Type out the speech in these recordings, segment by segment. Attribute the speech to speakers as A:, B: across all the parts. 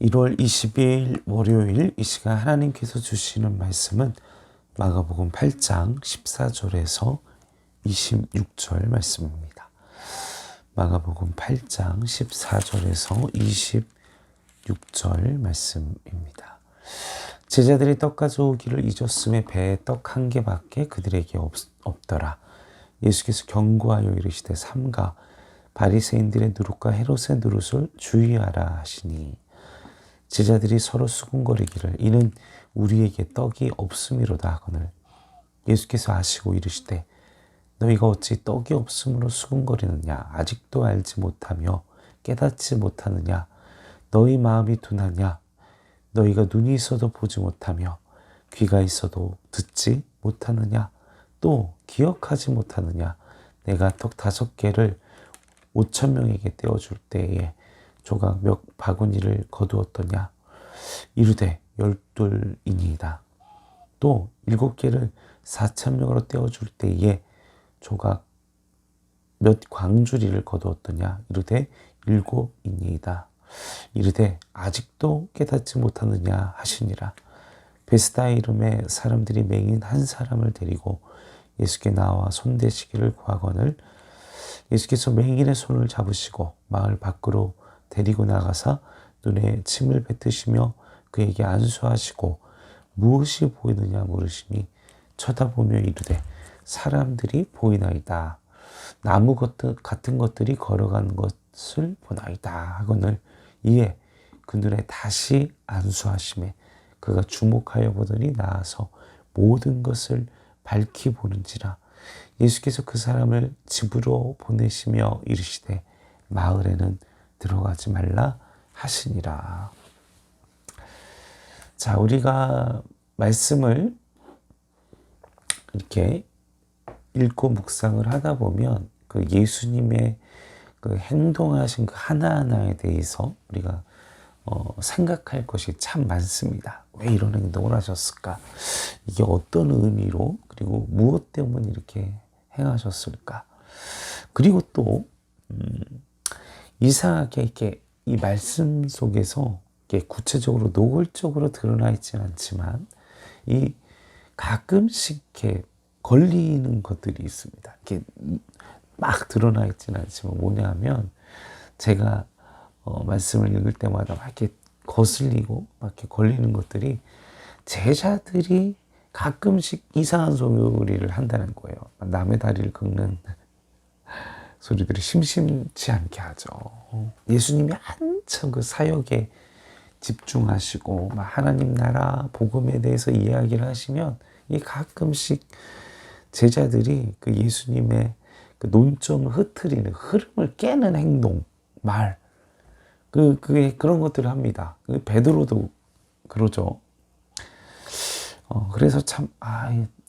A: 1월 22일 월요일 이 시간 하나님께서 주시는 말씀은 마가복음 8장 14절에서 26절 말씀입니다. 마가복음 8장 14절에서 26절 말씀입니다. 제자들이 떡 가져오기를 잊었음에 배에 떡 한 개밖에 그들에게 없더라. 예수께서 경고하여 이르시되 삼가 바리새인들의 누룩과 헤롯의 누룩을 주의하라 하시니 제자들이 서로 수군거리기를 이는 우리에게 떡이 없음이로다 하거늘 예수께서 아시고 이르시되 너희가 어찌 떡이 없음으로 수군거리느냐 아직도 알지 못하며 깨닫지 못하느냐 너희 마음이 둔하냐 너희가 눈이 있어도 보지 못하며 귀가 있어도 듣지 못하느냐 또 기억하지 못하느냐 내가 떡 5개를 5,000명에게 떼어줄 때에 조각 몇 바구니를 거두었더냐 이르되 12이니이다. 또 7개를 4,000명으로 떼어줄 때에 조각 몇 광주리를 거두었더냐 이르되 7이니이다. 이르되 아직도 깨닫지 못하느냐 하시니라. 베스다 이름의 사람들이 맹인 한 사람을 데리고 예수께 나와 손대시기를 구하거늘 예수께서 맹인의 손을 잡으시고 마을 밖으로 데리고 나가사 눈에 침을 뱉으시며 그에게 안수하시고 무엇이 보이느냐 물으시니 쳐다보며 이르되 사람들이 보이나이다. 나무 같은 것들이 걸어가는 것을 보나이다 하거늘 이에 그 눈에 다시 안수하심에 그가 주목하여 보더니 나아서 모든 것을 밝히 보는지라. 예수께서 그 사람을 집으로 보내시며 이르시되 마을에는 들어가지 말라 하시니라. 자, 우리가 말씀을 이렇게 읽고 묵상을 하다 보면 그 예수님의 그 행동하신 그 하나하나에 대해서 우리가 생각할 것이 참 많습니다. 왜 이런 행동을 하셨을까? 이게 어떤 의미로 그리고 무엇 때문에 이렇게 행하셨을까? 그리고 또 이상하게 이렇게 이 말씀 속에서 이렇게 구체적으로 노골적으로 드러나 있지는 않지만 이 가끔씩 이렇게 걸리는 것들이 있습니다. 이렇게 막 드러나 있지는 않지만 뭐냐면 제가 말씀을 읽을 때마다 막 이렇게 거슬리고 막 이렇게 걸리는 것들이 제자들이 가끔씩 이상한 소리를 한다는 거예요. 남의 다리를 긁는 소리들이 심심치 않게 하죠. 예수님이 한참 그 사역에 집중하시고 하나님 나라 복음에 대해서 이야기를 하시면 이 가끔씩 제자들이 그 예수님의 그 논점을 흐트리는 흐름을 깨는 행동, 말 그런 것들을 합니다. 베드로도 그러죠. 그래서 참,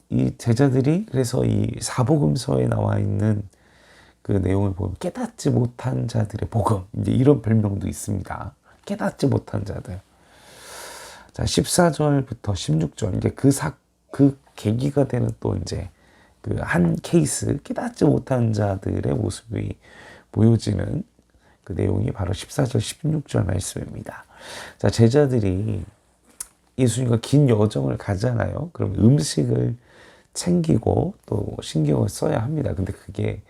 A: 이 제자들이 그래서 이 사복음서에 나와 있는 그 내용을 보면 깨닫지 못한 자들의 복음, 이제 이런 별명도 있습니다. 깨닫지 못한 자들. 자, 14절부터 16절, 이제 그 계기가 되는 또 이제 그 한 케이스, 깨닫지 못한 자들의 모습이 보여지는 그 내용이 바로 14절, 16절 말씀입니다. 자, 제자들이 예수님과 긴 여정을 가잖아요. 그럼 음식을 챙기고 또 신경을 써야 합니다. 근데 그게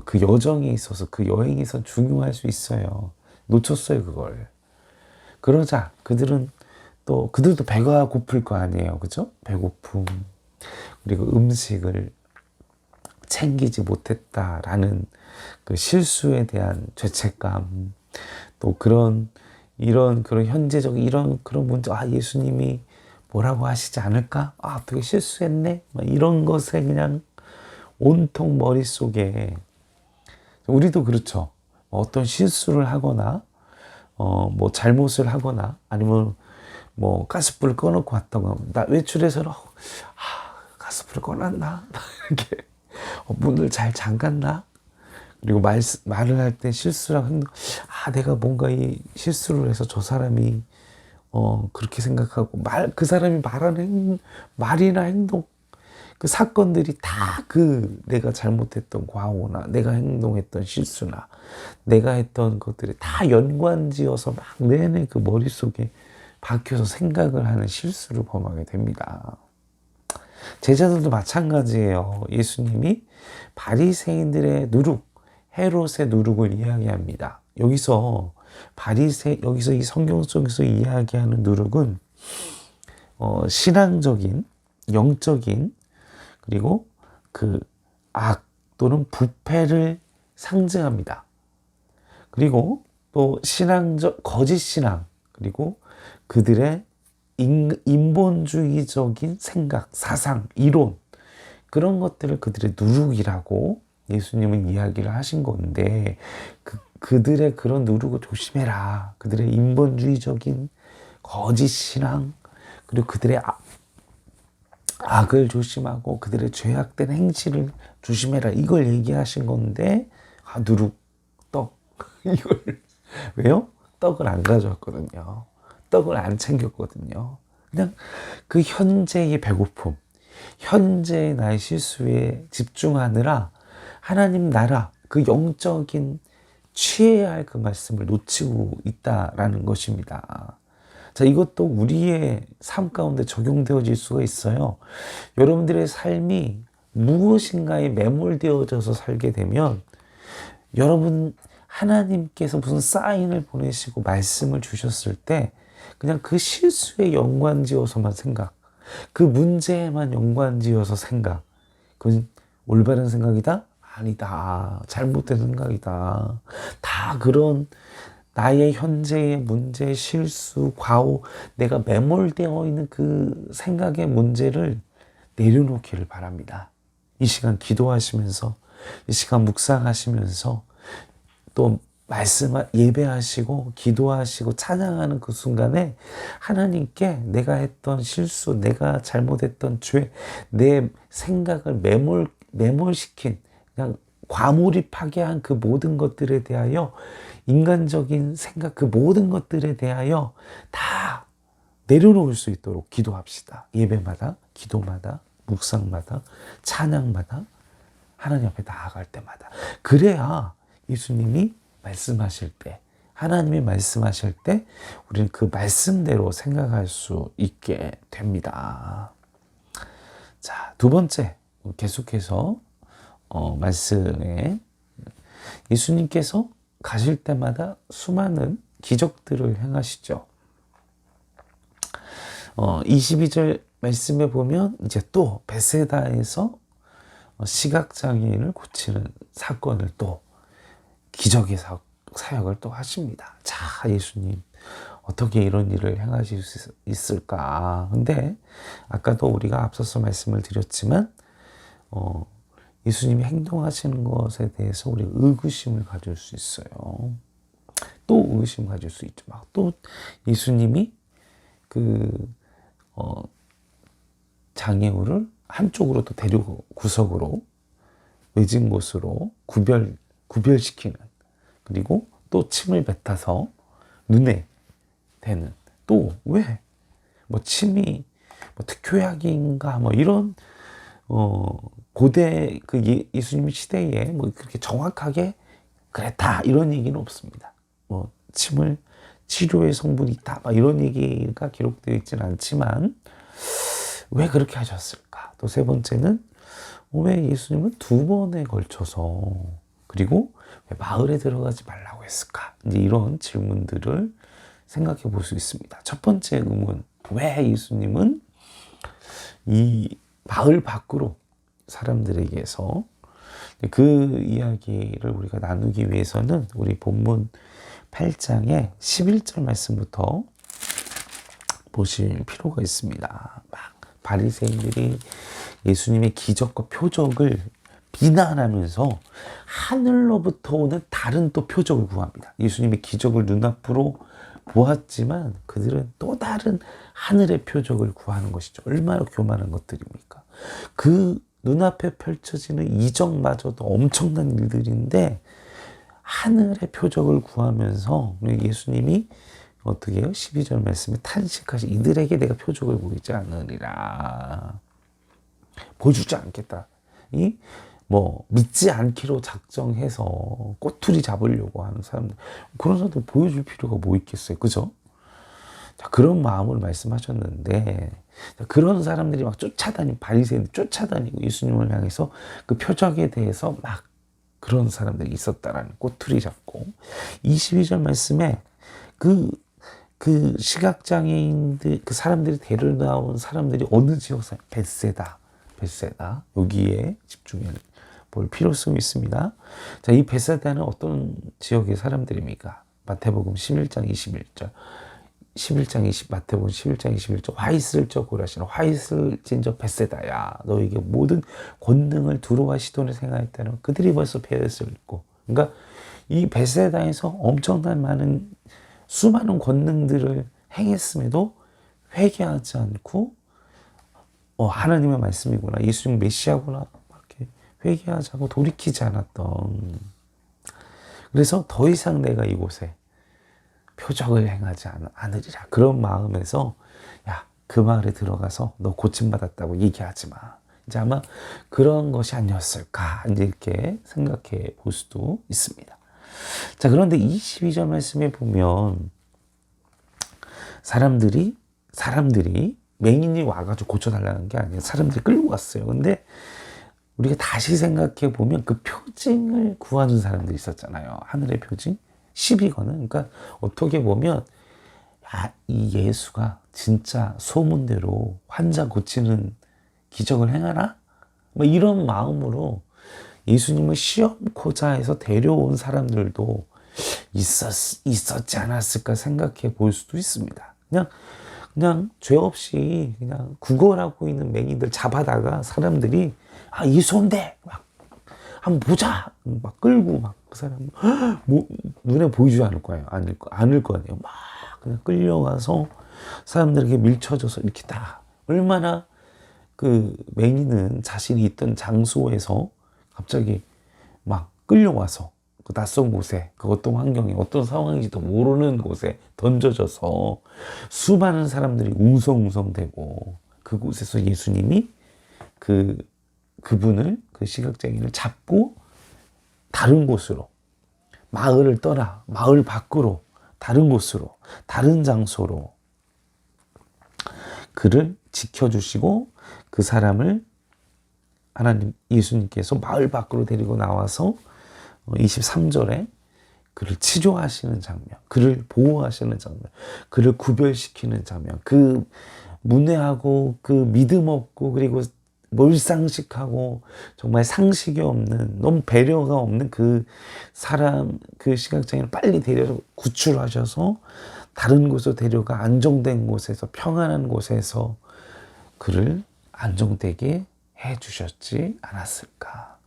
A: 그 여정에 있어서 그 여행에 있어서 중요할 수 있어요. 놓쳤어요, 그걸. 그러자 그들도 배가 고플 거 아니에요. 그죠? 배고픔. 그리고 음식을 챙기지 못했다라는 그 실수에 대한 죄책감, 또 그런 현재적 그런 문제, 예수님이 뭐라고 하시지 않을까? 어떻게 실수했네? 이런 것에 그냥 온통 머릿속에, 우리도 그렇죠. 어떤 실수를 하거나, 뭐 잘못을 하거나, 아니면 뭐 가스불을 꺼놓고 왔다고 하면, 나 외출해서, 가스불을 꺼놨나? 이렇게. 문을 잘 잠갔나? 그리고 말을 할 때 실수랑 행동, 내가 뭔가 이 실수를 해서 저 사람이 그렇게 생각하고 그 사람이 말하는 말이나 행동, 그 사건들이 다 내가 잘못했던 과오나 내가 행동했던 실수나 내가 했던 것들이 다 연관지어서 막 내내 그 머릿속에 박혀서 생각을 하는 실수를 범하게 됩니다. 제자들도 마찬가지예요. 예수님이 바리새인들의 누룩, 헤롯의 누룩을 이야기합니다. 여기서 이 성경 속에서 이야기하는 누룩은 신앙적인, 영적인, 그리고 그 악 또는 부패를 상징합니다. 그리고 또 거짓 신앙, 그리고 그들의 인본주의적인 생각, 사상, 이론, 그런 것들을 그들의 누룩이라고 예수님은 이야기를 하신 건데, 그들의 그런 누룩을 조심해라. 그들의 인본주의적인 거짓 신앙, 그리고 그들의 악을 조심하고 그들의 죄악된 행실을 조심해라. 이걸 얘기하신 건데, 누룩, 떡. 이걸, 왜요? 떡을 안 가져왔거든요. 떡을 안 챙겼거든요. 그냥 그 현재의 배고픔, 현재의 나의 실수에 집중하느라 하나님 나라, 그 영적인 취해야 할 그 말씀을 놓치고 있다라는 것입니다. 자, 이것도 우리의 삶 가운데 적용되어질 수가 있어요. 여러분들의 삶이 무엇인가에 매몰되어져서 살게 되면 여러분 하나님께서 무슨 사인을 보내시고 말씀을 주셨을 때 그냥 그 실수에 연관지어서만 생각, 그 문제에만 연관지어서 생각, 그건 올바른 생각이다? 아니다. 잘못된 생각이다. 다 그런 나의 현재의 문제, 실수, 과오, 내가 매몰되어 있는 그 생각의 문제를 내려놓기를 바랍니다. 이 시간 기도하시면서, 이 시간 묵상하시면서, 또 예배하시고, 기도하시고, 찬양하는 그 순간에 하나님께 내가 했던 실수, 내가 잘못했던 죄, 내 생각을 매몰시킨, 그냥 과몰입하게 한 그 모든 것들에 대하여 인간적인 생각, 그 모든 것들에 대하여 다 내려놓을 수 있도록 기도합시다. 예배마다, 기도마다, 묵상마다, 찬양마다, 하나님 앞에 나아갈 때마다. 그래야 예수님이 말씀하실 때, 하나님이 말씀하실 때 우리는 그 말씀대로 생각할 수 있게 됩니다. 자, 두 번째, 계속해서 말씀에 예수님께서 가실 때마다 수많은 기적들을 행하시죠. 22절 말씀에 보면 이제 또 베세다에서 시각장애인을 고치는 사건을 또 기적의 사역을 또 하십니다. 자, 예수님 어떻게 이런 일을 행하실 수 있을까? 근데 아까도 우리가 앞서서 말씀을 드렸지만 예수님이 행동하시는 것에 대해서 우리가 의구심을 가질 수 있어요. 또 의구심 가질 수 있죠. 막 또 예수님이 장애우를 한쪽으로 또 데리고 구석으로 외진 곳으로 구별시키는, 그리고 또 침을 뱉어서 눈에 대는, 또 왜? 침이 특효약인가 이런 고대 예수님 시대에 그렇게 정확하게 그랬다 이런 얘기는 없습니다. 침을 치료의 성분이 있다 이런 얘기가 기록되어 있지는 않지만 왜 그렇게 하셨을까? 또 세 번째는 왜 예수님은 두 번에 걸쳐서, 그리고 왜 마을에 들어가지 말라고 했을까? 이제 이런 질문들을 생각해 볼 수 있습니다. 첫 번째 의문, 왜 예수님은 이 마을 밖으로 사람들에게서, 그 이야기를 우리가 나누기 위해서는 우리 본문 8장의 11절 말씀부터 보실 필요가 있습니다. 바리새인들이 예수님의 기적과 표적을 비난하면서 하늘로부터 오는 다른 또 표적을 구합니다. 예수님의 기적을 눈앞으로 보았지만 그들은 또 다른 하늘의 표적을 구하는 것이죠. 얼마나 교만한 것들입니까? 그 눈앞에 펼쳐지는 이적마저도 엄청난 일들인데 하늘의 표적을 구하면서 예수님이 어떻게 해요? 12절 말씀에 탄식하시, 이들에게 내가 표적을 보이지 않으리라. 보여주지 않겠다. 믿지 않기로 작정해서 꼬투리 잡으려고 하는 사람들, 그런 사람들 보여줄 필요가 뭐 있겠어요. 그죠? 자, 그런 마음을 말씀하셨는데, 그런 사람들이 막 바리새인들 쫓아다니고 예수님을 향해서 그 표적에 대해서 막 그런 사람들이 있었다라는 꼬투리 잡고, 22절 말씀에 그 시각장애인들, 그 사람들이 데려나온 사람들이 어느 지역 사람? 벳세다. 여기에 집중해 볼 필요성이 있습니다. 자, 이 벳세다는 어떤 지역의 사람들입니까? 마태복음 11장 21절. 마태복음 11장 21절. 화 있을 적 고라시나 화 있을 진저 벳세다야. 너에게 모든 권능을 두루와 시돈을 생각했다는 그들이 벌써 배였을 있고. 그러니까 이 벳세다에서 엄청난 수많은 권능들을 행했음에도 회개하지 않고 하나님의 말씀이구나, 예수님 메시아구나, 이렇게 회개하지 않고 돌이키지 않았던, 그래서 더 이상 내가 이곳에 표적을 행하지 않으리라, 그런 마음에서 그 마을에 들어가서 너 고침받았다고 얘기하지 마. 이제 아마 그런 것이 아니었을까, 이제 이렇게 생각해 볼 수도 있습니다. 자, 그런데 22절 말씀에 보면 사람들이 맹인이 와가지고 고쳐달라는 게 아니에요. 사람들이 끌고 왔어요. 근데 우리가 다시 생각해 보면 그 표징을 구하는 사람들이 있었잖아요. 하늘의 표징 12권은. 그러니까 어떻게 보면 이 예수가 진짜 소문대로 환자 고치는 기적을 행하나? 이런 마음으로 예수님을 시험코자 해서 데려온 사람들도 있었지 않았을까 생각해 볼 수도 있습니다. 그냥 죄 없이 그냥 구걸하고 있는 맹인들 잡아다가 사람들이 예수인데 막 한번 보자 막 끌고 막 그 사람 눈에 보이지 않을 거예요. 않을 거 아니에요. 막 그냥 끌려가서 사람들에게 밀쳐져서 이렇게 다, 얼마나 그 맹인은 자신이 있던 장소에서 갑자기 막 끌려와서 그 낯선 곳에, 그 어떤 환경에 어떤 상황인지도 모르는 곳에 던져져서 수많은 사람들이 웅성웅성대고, 그곳에서 예수님이 그분을, 그 시각장애인을 잡고 다른 곳으로, 마을 밖으로, 다른 곳으로, 다른 장소로 그를 지켜주시고, 그 사람을 예수님께서 마을 밖으로 데리고 나와서 23절에 그를 치료하시는 장면, 그를 보호하시는 장면, 그를 구별시키는 장면, 그 문외하고 그 믿음 없고 그리고 몰상식하고 정말 상식이 없는, 너무 배려가 없는 그 사람, 그 시각장애인을 빨리 구출하셔서 다른 곳으로 데려가 안정된 곳에서, 평안한 곳에서 그를 안정되게 해주셨지 않았을까.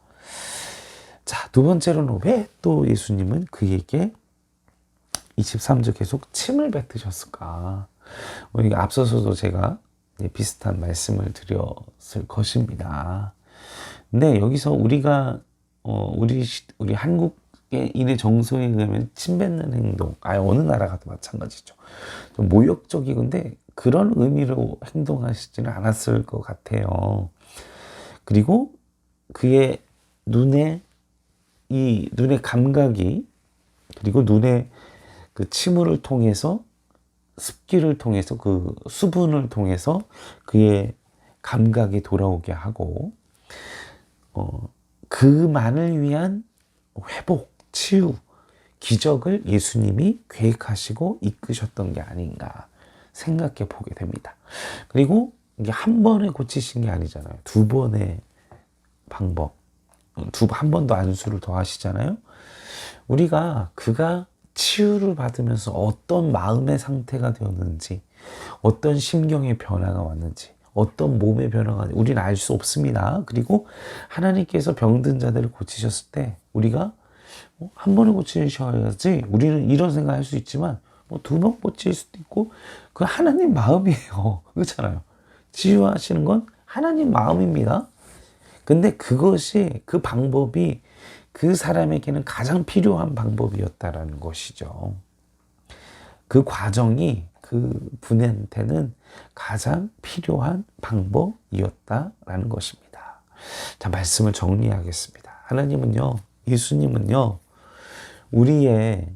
A: 자, 두 번째로는 왜 또 예수님은 그에게 23절 계속 침을 뱉으셨을까? 앞서서도 제가 비슷한 말씀을 드렸을 것입니다. 근데 여기서 우리가 우리 한국인의 정서에 의하면 침 뱉는 행동, 어느 나라 가도 마찬가지죠. 좀 모욕적이건데 그런 의미로 행동하시지는 않았을 것 같아요. 그리고 그의 눈의 감각이, 그리고 눈의 그 침울을 통해서, 습기를 통해서, 그 수분을 통해서 그의 감각이 돌아오게 하고, 그만을 위한 회복, 치유, 기적을 예수님이 계획하시고 이끄셨던 게 아닌가 생각해 보게 됩니다. 그리고 이게 한 번에 고치신 게 아니잖아요. 두 번의 방법, 한 번 더 안수를 더 하시잖아요. 그가 치유를 받으면서 어떤 마음의 상태가 되었는지, 어떤 심경의 변화가 왔는지, 어떤 몸의 변화가 왔는지 우리는 알 수 없습니다. 그리고 하나님께서 병든 자들을 고치셨을 때 우리가 한 번에 고치셔야지, 우리는 이런 생각할 수 있지만 두 번 고칠 수도 있고, 그 하나님 마음이에요. 그렇잖아요. 치유하시는 건 하나님 마음입니다. 근데 그 방법이 그 사람에게는 가장 필요한 방법이었다라는 것이죠. 그 과정이 그 분한테는 가장 필요한 방법이었다라는 것입니다. 자, 말씀을 정리하겠습니다. 하나님은요, 예수님은요, 우리의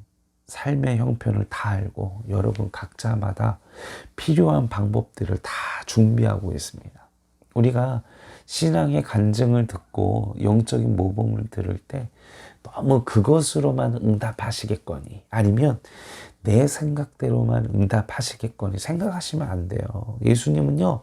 A: 삶의 형편을 다 알고 여러분 각자마다 필요한 방법들을 다 준비하고 있습니다. 우리가 신앙의 간증을 듣고 영적인 모범을 들을 때 너무 그것으로만 응답하시겠거니 아니면 내 생각대로만 응답하시겠거니 생각하시면 안 돼요. 예수님은요,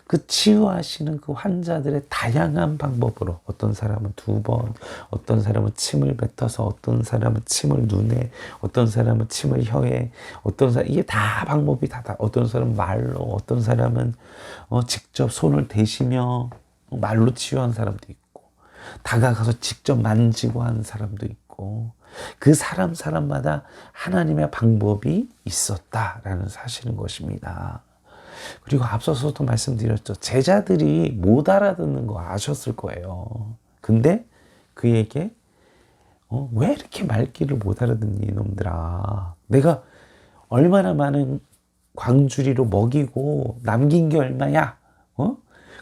A: 그 치유하시는 그 환자들의 다양한 방법으로 어떤 사람은 2번, 어떤 사람은 침을 뱉어서, 어떤 사람은 침을 눈에, 어떤 사람은 침을 혀에, 어떤 사람 이게 다 방법이 다 어떤 사람은 말로, 어떤 사람은 직접 손을 대시며 말로 치유한 사람도 있고, 다가가서 직접 만지고 한 사람도 있고, 그 사람마다 하나님의 방법이 있었다라는 사실인 것입니다. 그리고 앞서서도 말씀드렸죠. 제자들이 못 알아듣는 거 아셨을 거예요. 근데 그에게 왜 이렇게 말귀를 못 알아듣니 이놈들아. 내가 얼마나 많은 광주리로 먹이고 남긴 게 얼마야.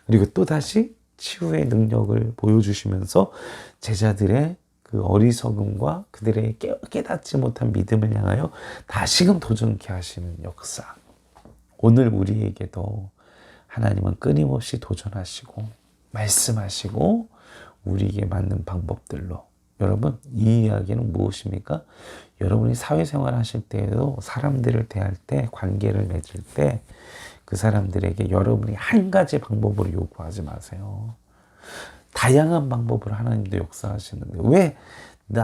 A: 그리고 또다시 치유의 능력을 보여주시면서 제자들의 그 어리석음과 그들의 깨닫지 못한 믿음을 향하여 다시금 도전케 하시는 역사. 오늘 우리에게도 하나님은 끊임없이 도전하시고 말씀하시고 우리에게 맞는 방법들로. 여러분, 이 이야기는 무엇입니까? 여러분이 사회생활 하실 때에도 사람들을 대할 때, 관계를 맺을 때 그 사람들에게 여러분이 한 가지 방법으로 요구하지 마세요. 다양한 방법으로 하나님도 역사하시는데 왜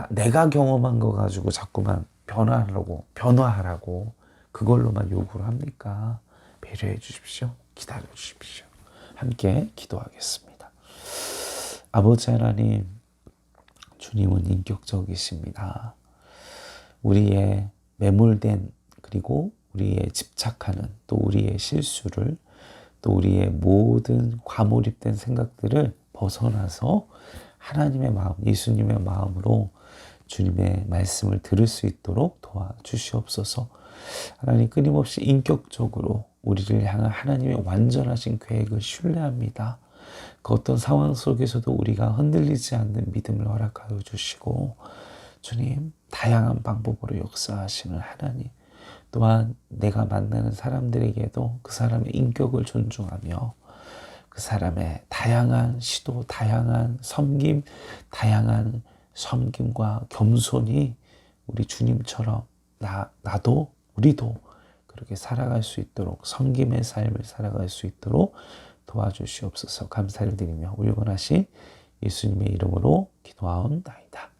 A: 내가 경험한 거 가지고 자꾸만 변화하라고 그걸로만 요구를 합니까? 배려해 주십시오. 기다려 주십시오. 함께 기도하겠습니다. 아버지 하나님, 주님은 인격적이십니다. 우리의 매몰된 그리고 우리의 집착하는 또 우리의 실수를 또 우리의 모든 과몰입된 생각들을 벗어나서 하나님의 마음, 예수님의 마음으로 주님의 말씀을 들을 수 있도록 도와주시옵소서. 하나님, 끊임없이 인격적으로 우리를 향한 하나님의 완전하신 계획을 신뢰합니다. 그 어떤 상황 속에서도 우리가 흔들리지 않는 믿음을 허락하여 주시고, 주님, 다양한 방법으로 역사하시는 하나님, 또한 내가 만나는 사람들에게도 그 사람의 인격을 존중하며 그 사람의 다양한 시도, 다양한 섬김, 다양한 섬김과 겸손이 우리 주님처럼 나도 우리도 그렇게 살아갈 수 있도록, 섬김의 삶을 살아갈 수 있도록 도와주시옵소서. 감사를 드리며 울건하신 예수님의 이름으로 기도하옵나이다.